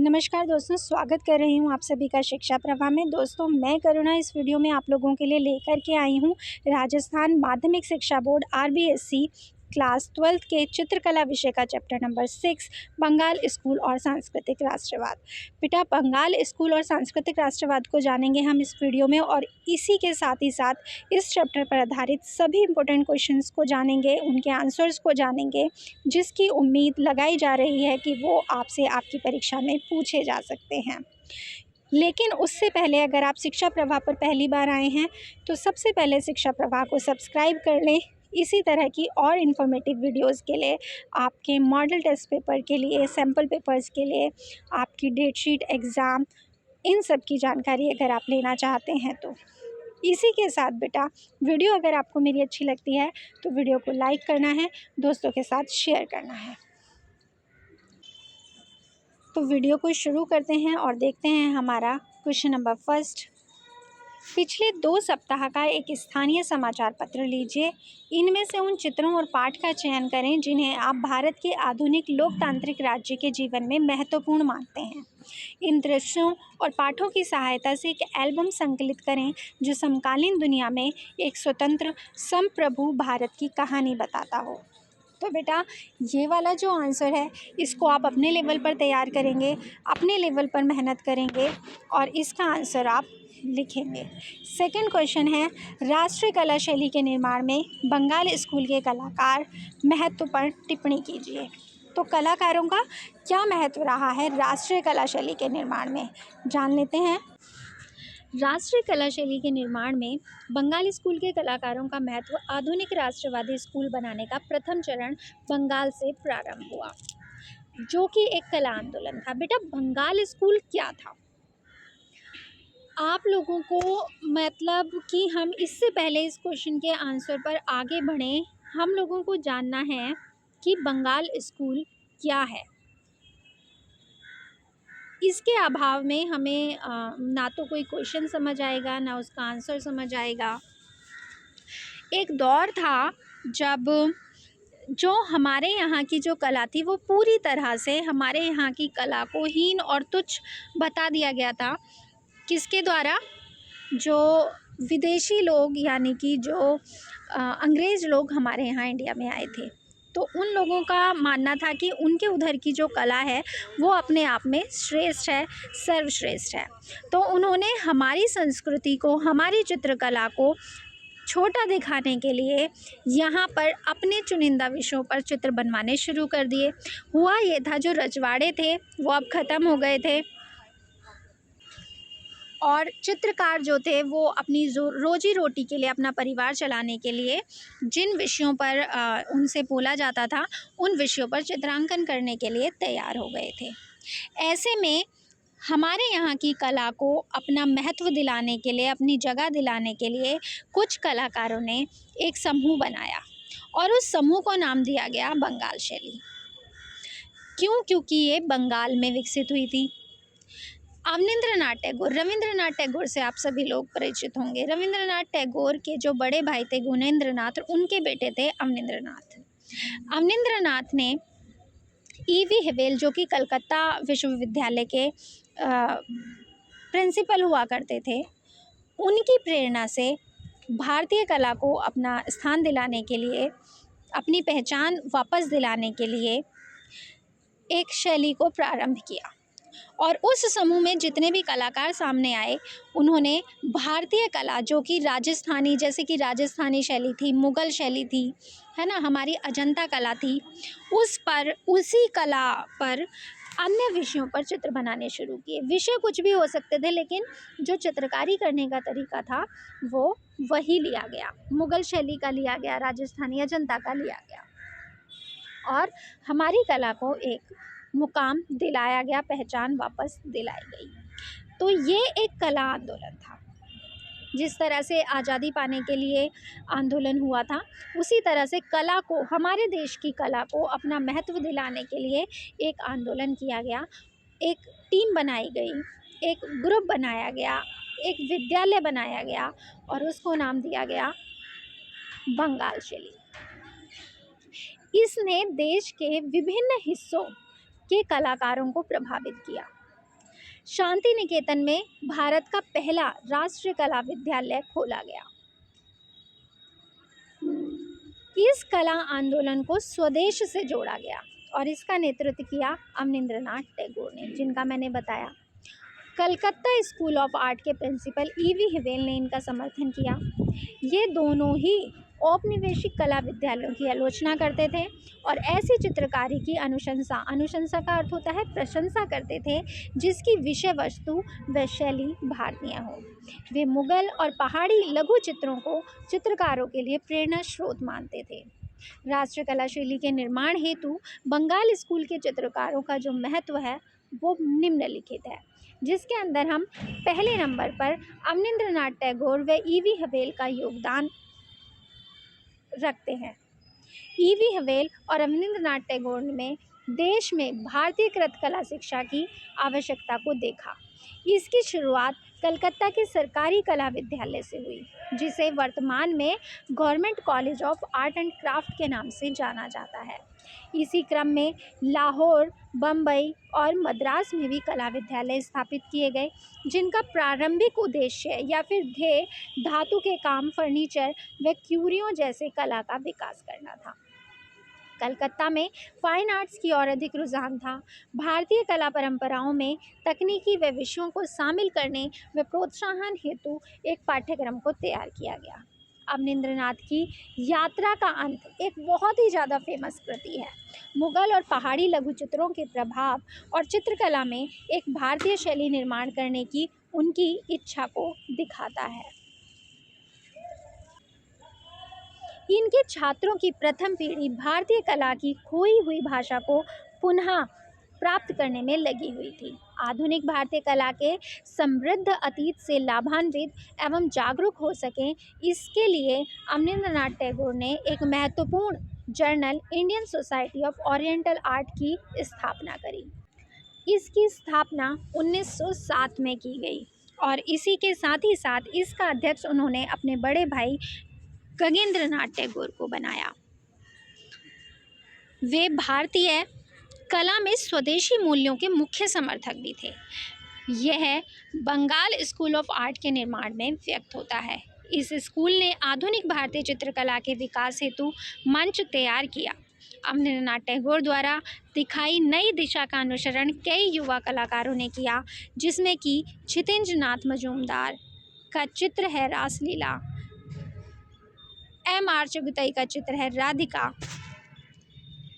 नमस्कार दोस्तों, स्वागत कर रही हूँ आप सभी का शिक्षा प्रभा में। दोस्तों, मैं करुणा इस वीडियो में आप लोगों के लिए लेकर के आई हूँ राजस्थान माध्यमिक शिक्षा बोर्ड आरबीएससी क्लास 12th के चित्रकला विषय का चैप्टर नंबर 6 बंगाल स्कूल और सांस्कृतिक राष्ट्रवाद। बेटा, बंगाल स्कूल और सांस्कृतिक राष्ट्रवाद को जानेंगे हम इस वीडियो में और इसी के साथ ही साथ इस चैप्टर पर आधारित सभी इम्पोर्टेंट क्वेश्चंस को जानेंगे, उनके आंसर्स को जानेंगे, जिसकी उम्मीद लगाई जा रही है कि वो आपसे आपकी परीक्षा में पूछे जा सकते हैं। लेकिन उससे पहले अगर आप शिक्षा प्रभा पर पहली बार आए हैं तो सबसे पहले शिक्षा प्रभा को सब्सक्राइब कर लें। इसी तरह की और इन्फॉर्मेटिव वीडियोस के लिए, आपके मॉडल टेस्ट पेपर के लिए, सैम्पल पेपर्स के लिए, आपकी डेटशीट एग्ज़ाम, इन सब की जानकारी अगर आप लेना चाहते हैं तो इसी के साथ बेटा, वीडियो अगर आपको मेरी अच्छी लगती है तो वीडियो को लाइक करना है, दोस्तों के साथ शेयर करना है। तो वीडियो को शुरू करते हैं और देखते हैं हमारा क्वेश्चन नंबर फर्स्ट। पिछले 2 सप्ताह का एक स्थानीय समाचार पत्र लीजिए। इनमें से उन चित्रों और पाठ का चयन करें जिन्हें आप भारत के आधुनिक लोकतांत्रिक राज्य के जीवन में महत्वपूर्ण मानते हैं। इन दृश्यों और पाठों की सहायता से एक एल्बम संकलित करें जो समकालीन दुनिया में एक स्वतंत्र संप्रभु भारत की कहानी बताता हो। तो बेटा, ये वाला जो आंसर है इसको आप अपने लेवल पर तैयार करेंगे, अपने लेवल पर मेहनत करेंगे और इसका आंसर आप लिखेंगे। सेकंड क्वेश्चन है, राष्ट्रीय कला शैली के निर्माण में बंगाल स्कूल के कलाकार महत्व पर टिप्पणी कीजिए। तो कलाकारों का क्या महत्व रहा है राष्ट्रीय कला शैली के निर्माण में, जान लेते हैं। राष्ट्रीय कला शैली के निर्माण में बंगाल स्कूल के कलाकारों का महत्व आधुनिक राष्ट्रवादी स्कूल बनाने का प्रथम चरण बंगाल से प्रारंभ हुआ, जो कि एक कला आंदोलन था। बेटा, बंगाल स्कूल क्या था? आप लोगों को मतलब कि हम इससे पहले इस क्वेश्चन के आंसर पर आगे बढ़ें, हम लोगों को जानना है कि बंगाल स्कूल क्या है। इसके अभाव में हमें ना तो कोई क्वेश्चन समझ आएगा, ना उसका आंसर समझ आएगा। एक दौर था जब जो हमारे यहाँ की जो कला थी वो पूरी तरह से हमारे यहाँ की कला को हीन और तुच्छ बता दिया गया था। किसके द्वारा? जो विदेशी लोग, यानी कि जो अंग्रेज़ लोग हमारे यहाँ इंडिया में आए थे, तो उन लोगों का मानना था कि उनके उधर की जो कला है वो अपने आप में श्रेष्ठ है, सर्वश्रेष्ठ है। तो उन्होंने हमारी संस्कृति को, हमारी चित्रकला को छोटा दिखाने के लिए यहाँ पर अपने चुनिंदा विषयों पर चित्र बनवाने शुरू कर दिए। हुआ ये था, जो रजवाड़े थे वो अब ख़त्म हो गए थे और चित्रकार जो थे वो अपनी रोजी रोटी के लिए, अपना परिवार चलाने के लिए जिन विषयों पर उनसे बोला जाता था उन विषयों पर चित्रांकन करने के लिए तैयार हो गए थे। ऐसे में हमारे यहाँ की कला को अपना महत्व दिलाने के लिए, अपनी जगह दिलाने के लिए कुछ कलाकारों ने एक समूह बनाया और उस समूह को नाम दिया गया बंगाल शैली। क्यों? क्योंकि ये बंगाल में विकसित हुई थी। अवनींद्रनाथ टैगोर, रविंद्रनाथ टैगोर से आप सभी लोग परिचित होंगे। रविंद्रनाथ टैगोर के जो बड़े भाई थे गुणेंद्रनाथ, उनके बेटे थे अवनींद्रनाथ। अवनींद्रनाथ ने ईवी हेवेल, जो कि कलकत्ता विश्वविद्यालय के प्रिंसिपल हुआ करते थे, उनकी प्रेरणा से भारतीय कला को अपना स्थान दिलाने के लिए, अपनी पहचान वापस दिलाने के लिए एक शैली को प्रारंभ किया। और उस समूह में जितने भी कलाकार सामने आए, उन्होंने भारतीय कला, जो कि राजस्थानी, जैसे कि राजस्थानी शैली थी, मुग़ल शैली थी, है ना, हमारी अजंता कला थी, उसी कला पर अन्य विषयों पर चित्र बनाने शुरू किए। विषय कुछ भी हो सकते थे, लेकिन जो चित्रकारी करने का तरीका था वो वही लिया गया, मुग़ल शैली का लिया गया, राजस्थानी अजंता का लिया गया और हमारी कला को एक मुकाम दिलाया गया, पहचान वापस दिलाई गई। तो ये एक कला आंदोलन था। जिस तरह से आज़ादी पाने के लिए आंदोलन हुआ था, उसी तरह से कला को, हमारे देश की कला को अपना महत्व दिलाने के लिए एक आंदोलन किया गया, एक टीम बनाई गई, एक ग्रुप बनाया गया, एक विद्यालय बनाया गया और उसको नाम दिया गया बंगाल शैली। इसने देश के विभिन्न हिस्सों के कलाकारों को प्रभावित किया। शांति निकेतन में भारत का पहला राष्ट्रीय कला विद्यालय खोला गया। इस कला आंदोलन को स्वदेश से जोड़ा गया और इसका नेतृत्व किया अवनींद्रनाथ टैगोर ने, जिनका मैंने बताया। कलकत्ता स्कूल ऑफ आर्ट के प्रिंसिपल ईवी हिवेल ने इनका समर्थन किया। ये दोनों ही औपनिवेशिक कला विद्यालयों की आलोचना करते थे और ऐसी चित्रकारी की अनुशंसा का अर्थ होता है प्रशंसा करते थे जिसकी विषय वस्तु व शैली भारतीय हो। वे मुगल और पहाड़ी लघु चित्रों को चित्रकारों के लिए प्रेरणा स्रोत मानते थे। राष्ट्रीय कला शैली के निर्माण हेतु बंगाल स्कूल के चित्रकारों का जो महत्व है वो निम्नलिखित है, जिसके अंदर हम पहले नंबर पर अवनींद्रनाथ टैगोर व ईवी हिवेल का योगदान रखते हैं। ईवी हिवेल और अवनींद्रनाथ टैगोर ने देश में भारतीयकृत कला शिक्षा की आवश्यकता को देखा। इसकी शुरुआत कलकत्ता के सरकारी कला विद्यालय से हुई, जिसे वर्तमान में government college of art and craft के नाम से जाना जाता है। इसी क्रम में लाहौर, बम्बई और मद्रास में भी कला विद्यालय स्थापित किए गए, जिनका प्रारंभिक उद्देश्य या फिर ध्येय धातु के काम, फर्नीचर व क्यूरियों जैसे कला का विकास करना था। कलकत्ता में फाइन आर्ट्स की ओर अधिक रुझान था। भारतीय कला परंपराओं में तकनीकी व विषयों को शामिल करने व प्रोत्साहन हेतु एक पाठ्यक्रम को तैयार किया गया। अवनींद्रनाथ की यात्रा का अंत एक बहुत ही ज़्यादा फेमस कृति है। मुगल और पहाड़ी लघु चित्रों के प्रभाव और चित्रकला में एक भारतीय शैली निर्माण करने की उनकी इच्छा को दिखाता है। इनके छात्रों की प्रथम पीढ़ी भारतीय कला की खोई हुई भाषा को पुनः प्राप्त करने में लगी हुई थी। आधुनिक भारतीय कला के समृद्ध अतीत से लाभान्वित एवं जागरूक हो सकें, इसके लिए अवनींद्रनाथ टैगोर ने एक महत्वपूर्ण journal Indian society of oriental art की स्थापना करी। इसकी स्थापना 1907 में की गई और इसी के साथ ही साथ इसका अध्यक्ष उन्होंने अपने बड़े भाई गगनेंद्रनाथ टैगोर को बनाया। वे भारतीय कला में स्वदेशी मूल्यों के मुख्य समर्थक भी थे। यह बंगाल स्कूल ऑफ आर्ट के निर्माण में व्यक्त होता है। इस स्कूल ने आधुनिक भारतीय चित्रकला के विकास हेतु मंच तैयार किया। अवनींद्रनाथ टैगोर द्वारा दिखाई नई दिशा का अनुसरण कई युवा कलाकारों ने किया, जिसमें कि क्षितिज नाथ मजूमदार का चित्र है रासलीला, M.R. चगुताई का चित्र है राधिका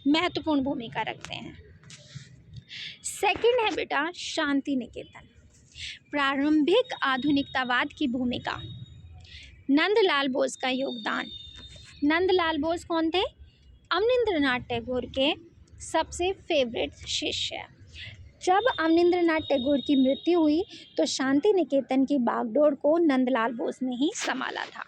महत्वपूर्ण भूमिका रखते हैं। सेकंड है बेटा शांति निकेतन। प्रारंभिक आधुनिकतावाद की भूमिका, नंदलाल बोस का योगदान। नंदलाल बोस कौन थे? अवनींद्रनाथ टैगोर के सबसे फेवरेट शिष्य। जब अवनींद्रनाथ टैगोर की मृत्यु हुई तो शांति निकेतन की बागडोर को नंदलाल बोस ने ही संभाला था।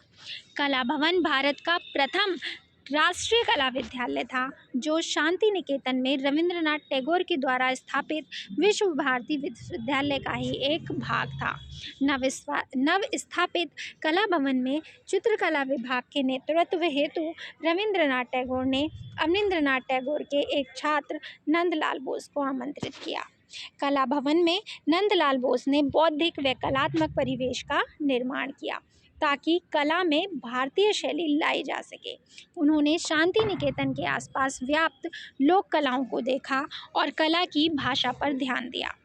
कला भवन भारत का प्रथम राष्ट्रीय कला विद्यालय था, जो शांति निकेतन में रविंद्रनाथ टैगोर के द्वारा स्थापित विश्व भारती विश्वविद्यालय का ही एक भाग था। नव स्थापित कला भवन में चित्रकला विभाग के नेतृत्व हेतु रविंद्रनाथ टैगोर ने अवनींद्रनाथ टैगोर के एक छात्र नंदलाल बोस को आमंत्रित किया। कला भवन में नंदलाल बोस ने बौद्धिक व कलात्मक परिवेश का निर्माण किया ताकि कला में भारतीय शैली लाई जा सके। उन्होंने शांति निकेतन के आसपास व्याप्त लोक कलाओं को देखा और कला की भाषा पर ध्यान दिया।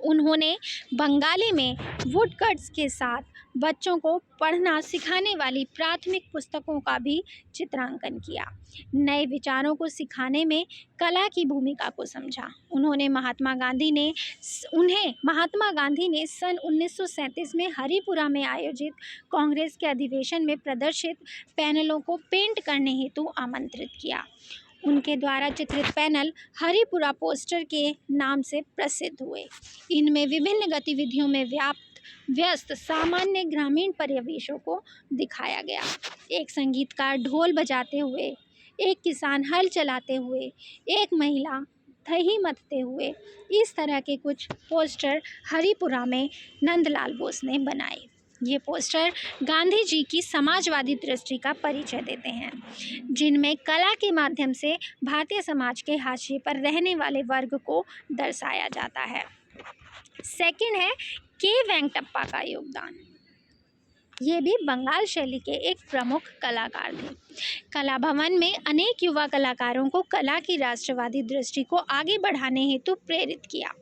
उन्होंने बंगाली में वुडकट्स के साथ बच्चों को पढ़ना सिखाने वाली प्राथमिक पुस्तकों का भी चित्रांकन किया। नए विचारों को सिखाने में कला की भूमिका को समझा। महात्मा गांधी ने सन 1937 में हरिपुरा में आयोजित कांग्रेस के अधिवेशन में प्रदर्शित पैनलों को पेंट करने हेतु आमंत्रित किया। उनके द्वारा चित्रित पैनल हरिपुरा पोस्टर के नाम से प्रसिद्ध हुए। इनमें विभिन्न गतिविधियों में व्यस्त सामान्य ग्रामीण परिवेशों को दिखाया गया। एक संगीतकार ढोल बजाते हुए, एक किसान हल चलाते हुए, एक महिला थही मथते हुए, इस तरह के कुछ पोस्टर हरिपुरा में नंदलाल बोस ने बनाए। ये पोस्टर गांधी जी की समाजवादी दृष्टि का परिचय देते हैं, जिनमें कला के माध्यम से भारतीय समाज के हाशिए पर रहने वाले वर्ग को दर्शाया जाता है। सेकंड है के वेंकटप्पा का योगदान। ये भी बंगाल शैली के एक प्रमुख कलाकार थे। कला भवन में अनेक युवा कलाकारों को कला की राष्ट्रवादी दृष्टि को आगे बढ़ाने हेतु प्रेरित किया।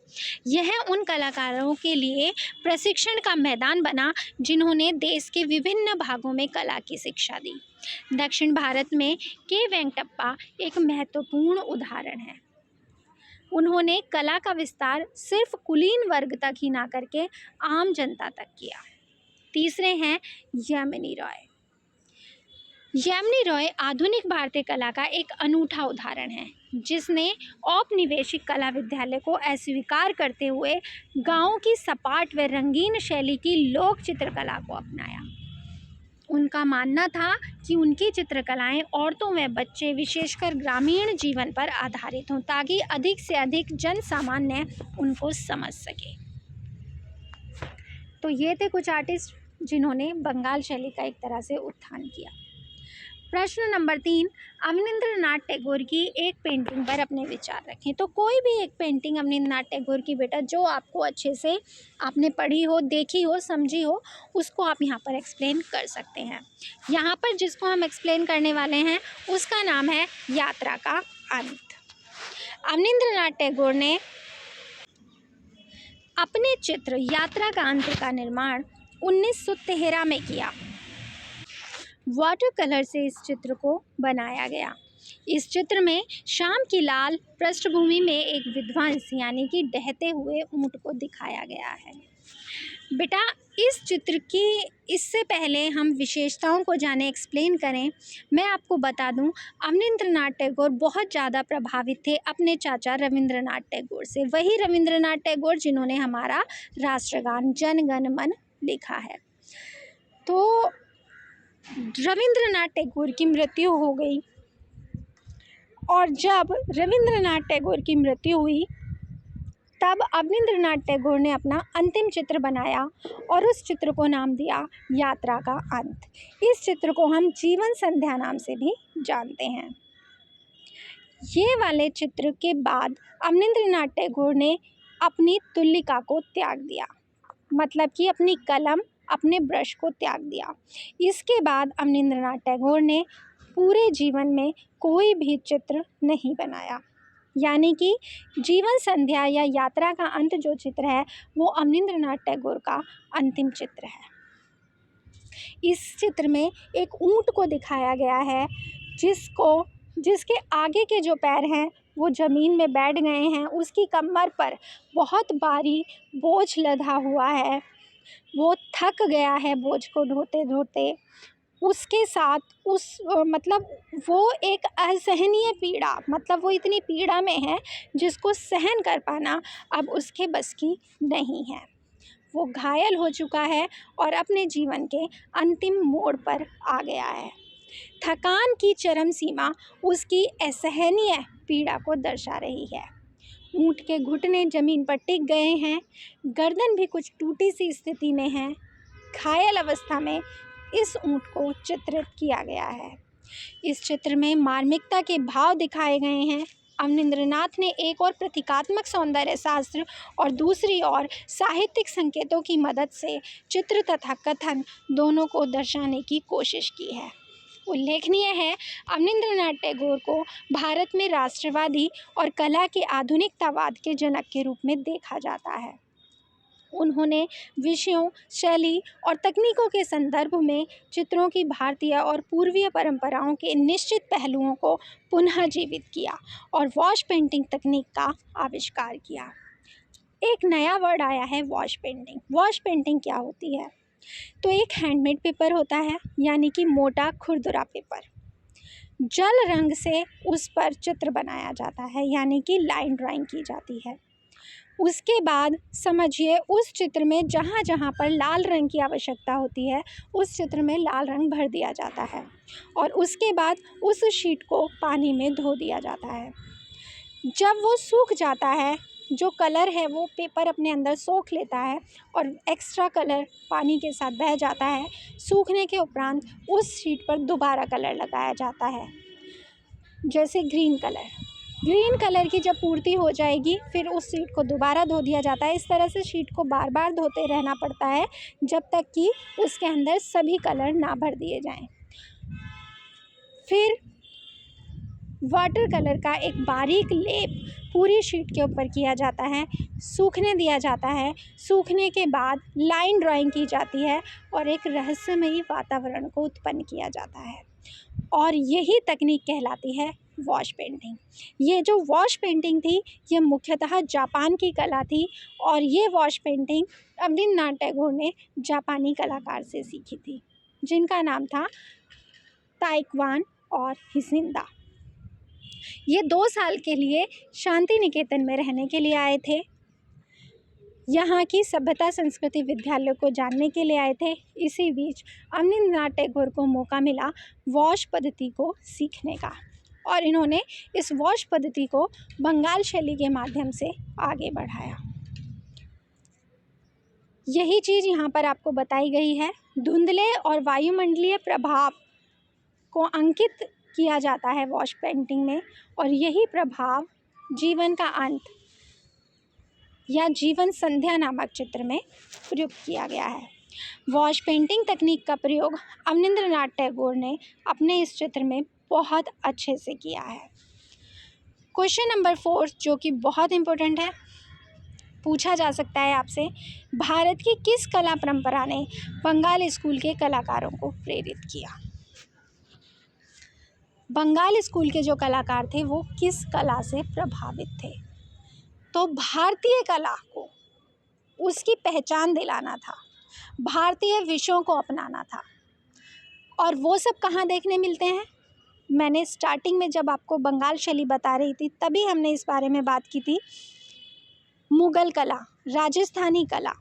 यह उन कलाकारों के लिए प्रशिक्षण का मैदान बना जिन्होंने देश के विभिन्न भागों में कला की शिक्षा दी। दक्षिण भारत में के वेंकटप्पा एक महत्वपूर्ण उदाहरण है। उन्होंने कला का विस्तार सिर्फ कुलीन वर्ग तक ही ना करके आम जनता तक किया। तीसरे हैं यामिनी रॉय। यामिनी रॉय आधुनिक भारतीय कला का एक अनूठा उदाहरण है, जिसने औपनिवेशिक कला विद्यालय को अस्वीकार करते हुए गांवों की सपाट व रंगीन शैली की लोक चित्रकला को अपनाया। उनका मानना था कि उनकी चित्रकलाएं औरतों व बच्चे विशेषकर ग्रामीण जीवन पर आधारित हों ताकि अधिक से अधिक जन सामान्य उनको समझ सके। तो ये थे कुछ आर्टिस्ट जिन्होंने बंगाल शैली का एक तरह से उत्थान किया। प्रश्न नंबर 3, अवनींद्रनाथ टैगोर की एक पेंटिंग पर अपने विचार रखें। तो कोई भी एक पेंटिंग अवनींद्रनाथ टैगोर की बेटा जो आपको अच्छे से आपने पढ़ी हो, देखी हो, समझी हो, उसको आप यहाँ पर एक्सप्लेन कर सकते हैं। यहाँ पर जिसको हम एक्सप्लेन करने वाले हैं उसका नाम है यात्रा का अंत। अवनींद्रनाथ टैगोर ने अपने चित्र यात्रा का अंत का निर्माण 1913 में किया। वाटर कलर से इस चित्र को बनाया गया। इस चित्र में शाम की लाल पृष्ठभूमि में एक विध्वंस यानी कि बहते हुए ऊंट को दिखाया गया है। बेटा इस चित्र की इससे पहले हम विशेषताओं को जाने, एक्सप्लेन करें, मैं आपको बता दूं अवनींद्रनाथ टैगोर बहुत ज़्यादा प्रभावित थे अपने चाचा रविंद्रनाथ टैगोर से। वही रविंद्रनाथ टैगोर जिन्होंने हमारा राष्ट्रगान जन गण मन लिखा है। तो रविंद्रनाथ टैगोर की मृत्यु हो गई और जब रविंद्रनाथ टैगोर की मृत्यु हुई तब अवनींद्रनाथ टैगोर ने अपना अंतिम चित्र बनाया और उस चित्र को नाम दिया यात्रा का अंत। इस चित्र को हम जीवन संध्या नाम से भी जानते हैं। ये वाले चित्र के बाद अवनींद्रनाथ टैगोर ने अपनी तुल्लिका को त्याग दिया, मतलब कि अपनी कलम, अपने ब्रश को त्याग दिया। इसके बाद अवनींद्रनाथ टैगोर ने पूरे जीवन में कोई भी चित्र नहीं बनाया, यानी कि जीवन संध्या या यात्रा का अंत जो चित्र है वो अवनींद्रनाथ टैगोर का अंतिम चित्र है। इस चित्र में एक ऊंट को दिखाया गया है जिसके आगे के जो पैर हैं वो ज़मीन में बैठ गए हैं, उसकी कमर पर बहुत भारी बोझ लदा हुआ है, वो थक गया है बोझ को ढोते ढोते। उसके साथ मतलब वो एक असहनीय पीड़ा, मतलब वो इतनी पीड़ा में है जिसको सहन कर पाना अब उसके बस की नहीं है। वो घायल हो चुका है और अपने जीवन के अंतिम मोड़ पर आ गया है। थकान की चरम सीमा उसकी असहनीय पीड़ा को दर्शा रही है। ऊँट के घुटने ज़मीन पर टिक गए हैं, गर्दन भी कुछ टूटी सी स्थिति में है। घायल अवस्था में इस ऊँट को चित्रित किया गया है। इस चित्र में मार्मिकता के भाव दिखाए गए हैं। अवनींद्रनाथ ने एक और प्रतीकात्मक सौंदर्य शास्त्र और दूसरी ओर साहित्यिक संकेतों की मदद से चित्र तथा कथन दोनों को दर्शाने की कोशिश की है। उल्लेखनीय है अवनींद्रनाथ टैगोर को भारत में राष्ट्रवादी और कला के आधुनिकतावाद के जनक के रूप में देखा जाता है। उन्होंने विषयों, शैली और तकनीकों के संदर्भ में चित्रों की भारतीय और पूर्वीय परंपराओं के निश्चित पहलुओं को पुनः जीवित किया और वॉश पेंटिंग तकनीक का आविष्कार किया। एक नया वर्ड आया है वॉश पेंटिंग। वॉश पेंटिंग क्या होती है? तो एक हैंडमेड पेपर होता है, यानी कि मोटा खुरदुरा पेपर। जल रंग से उस पर चित्र बनाया जाता है, यानी कि लाइन ड्राइंग की जाती है। उसके बाद समझिए उस चित्र में जहाँ जहाँ पर लाल रंग की आवश्यकता होती है उस चित्र में लाल रंग भर दिया जाता है और उसके बाद उस शीट को पानी में धो दिया जाता है। जब वो सूख जाता है, जो कलर है वो पेपर अपने अंदर सोख लेता है और एक्स्ट्रा कलर पानी के साथ बह जाता है। सूखने के उपरांत उस शीट पर दोबारा कलर लगाया जाता है, जैसे ग्रीन कलर। ग्रीन कलर की जब पूर्ति हो जाएगी फिर उस शीट को दोबारा धो दिया जाता है। इस तरह से शीट को बार बार धोते रहना पड़ता है जब तक कि उसके अंदर सभी कलर ना भर दिए जाएं। फिर वाटर कलर का एक बारीक लेप पूरी शीट के ऊपर किया जाता है, सूखने दिया जाता है। सूखने के बाद लाइन ड्राइंग की जाती है और एक रहस्यमयी वातावरण को उत्पन्न किया जाता है और यही तकनीक कहलाती है वॉश पेंटिंग। ये जो वॉश पेंटिंग थी ये मुख्यतः जापान की कला थी और ये वॉश पेंटिंग अवनींद्रनाथ टैगोर ने जापानी कलाकार से सीखी थी जिनका नाम था ताइक्वान और हिसिंदा। ये 2 साल के लिए शांति निकेतन में रहने के लिए आए थे। यहाँ की सभ्यता संस्कृति विद्यालय को जानने के लिए आए थे। इसी बीच अवनींद्रनाथ टैगोर को मौका मिला वॉश पद्धति को सीखने का और इन्होंने इस वॉश पद्धति को बंगाल शैली के माध्यम से आगे बढ़ाया। यही चीज़ यहाँ पर आपको बताई गई है। धुंधले और वायुमंडलीय प्रभाव को अंकित किया जाता है वॉश पेंटिंग में और यही प्रभाव जीवन का अंत या जीवन संध्या नामक चित्र में प्रयुक्त किया गया है। वॉश पेंटिंग तकनीक का प्रयोग अवनींद्रनाथ टैगोर ने अपने इस चित्र में बहुत अच्छे से किया है। क्वेश्चन नंबर 4 जो कि बहुत इम्पोर्टेंट है, पूछा जा सकता है आपसे, भारत की किस कला परंपरा ने बंगाल स्कूल के कलाकारों को प्रेरित किया? बंगाल स्कूल के जो कलाकार थे वो किस कला से प्रभावित थे? तो भारतीय कला को उसकी पहचान दिलाना था, भारतीय विषयों को अपनाना था और वो सब कहाँ देखने मिलते हैं? मैंने स्टार्टिंग में जब आपको बंगाल शैली बता रही थी तभी हमने इस बारे में बात की थी। मुगल कला, राजस्थानी कला,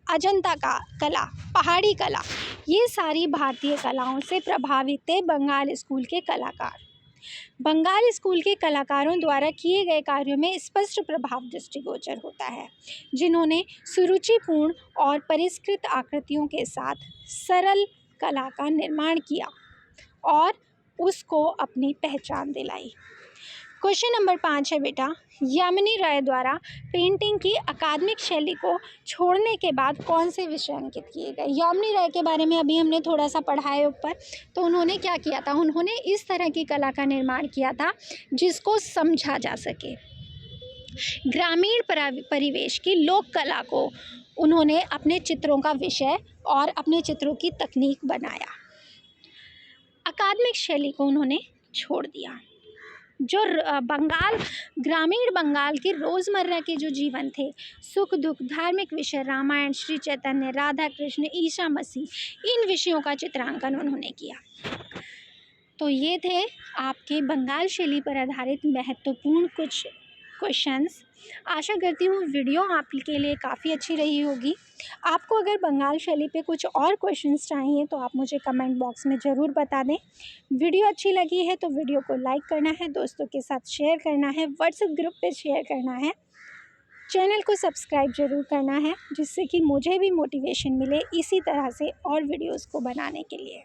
अजंता का कला, पहाड़ी कला, ये सारी भारतीय कलाओं से प्रभावित थे बंगाल स्कूल के कलाकार। बंगाल स्कूल के कलाकारों द्वारा किए गए कार्यों में स्पष्ट प्रभाव दृष्टिगोचर होता है, जिन्होंने सुरुचिपूर्ण और परिष्कृत आकृतियों के साथ सरल कला का निर्माण किया और उसको अपनी पहचान दिलाई। क्वेश्चन नंबर 5 है बेटा, यामिनी राय द्वारा पेंटिंग की अकादमिक शैली को छोड़ने के बाद कौन से विषय अंकित किए गए? यामिनी राय के बारे में अभी हमने थोड़ा सा पढ़ा है ऊपर। तो उन्होंने क्या किया था? उन्होंने इस तरह की कला का निर्माण किया था जिसको समझा जा सके। ग्रामीण परिवेश की लोक कला को उन्होंने अपने चित्रों का विषय और अपने चित्रों की तकनीक बनाया। अकादमिक शैली को उन्होंने छोड़ दिया। जो ग्रामीण बंगाल के रोज़मर्रा के जो जीवन थे, सुख दुख, धार्मिक विषय, रामायण, श्री चैतन्य, राधा कृष्ण, ईसा मसीह, इन विषयों का चित्रांकन उन्होंने किया। तो ये थे आपके बंगाल शैली पर आधारित महत्वपूर्ण कुछ क्वेश्चंस। आशा करती हूँ वीडियो आपके लिए काफ़ी अच्छी रही होगी। आपको अगर बंगाल शैली पे कुछ और क्वेश्चंस चाहिए तो आप मुझे कमेंट बॉक्स में ज़रूर बता दें। वीडियो अच्छी लगी है तो वीडियो को लाइक करना है, दोस्तों के साथ शेयर करना है, व्हाट्सएप ग्रुप पे शेयर करना है, चैनल को सब्सक्राइब ज़रूर करना है जिससे कि मुझे भी मोटिवेशन मिले इसी तरह से और वीडियोज़ को बनाने के लिए।